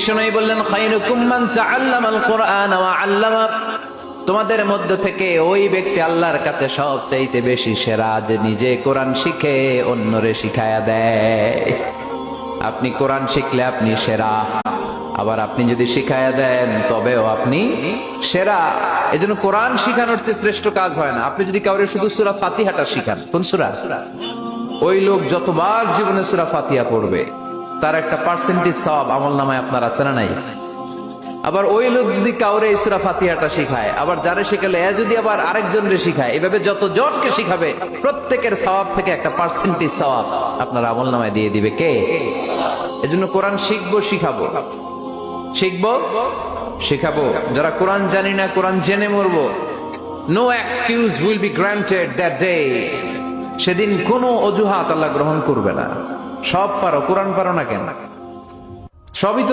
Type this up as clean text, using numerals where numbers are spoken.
বিশ্বনবী বললেন, খায়রুকুম মান তাআল্লামাল কুরআন ওয়া আল্লামা, তোমাদের মধ্য থেকে ওই ব্যক্তি আল্লাহর কাছে সবচাইতে বেশি সেরা যে নিজে কোরআন শিখে অন্যরে শিখায়া দেয়। আপনি কোরআন শিখলে আপনি সেরা, আবার আপনি যদি শিখায়া দেন তবেও আপনি সেরা। এজন্য কোরআন শিখানোর চেয়ে শ্রেষ্ঠ কাজ হয় না। আপনি যদি কাউরে শুধু সূরা ফাতিহাটা শিখান, কোন সূরা, ওই লোক যতবার জীবনে সূরা ফাতিহা পড়বে তার একটা পার্সেন্টেজ সওয়াব আমলনামায় আপনার আছে না নাই? আবার ওই লোক যদি কাউরে এই সূরা ফাতিহাটা শিখায়, আবার যারে শিখালে যদি আবার আরেকজনরে শিখায়, এভাবে যত জনকে শিখাবে প্রত্যেকের সওয়াব থেকে একটা পার্সেন্টেজ সওয়াব আপনার আমলনামায় দিয়ে দিবে কে? এজন্য কোরআন শিখবো, শিখাবো, শিখবো, শিখাবো। যারা কোরআন জানি না, কোরআন জেনে মরবো, no excuse will be granted that day. সেদিন কোনো অজুহাত আল্লাহ গ্রহণ করবে না। সব পারো, কোরআন পারো না কেন? সবই তো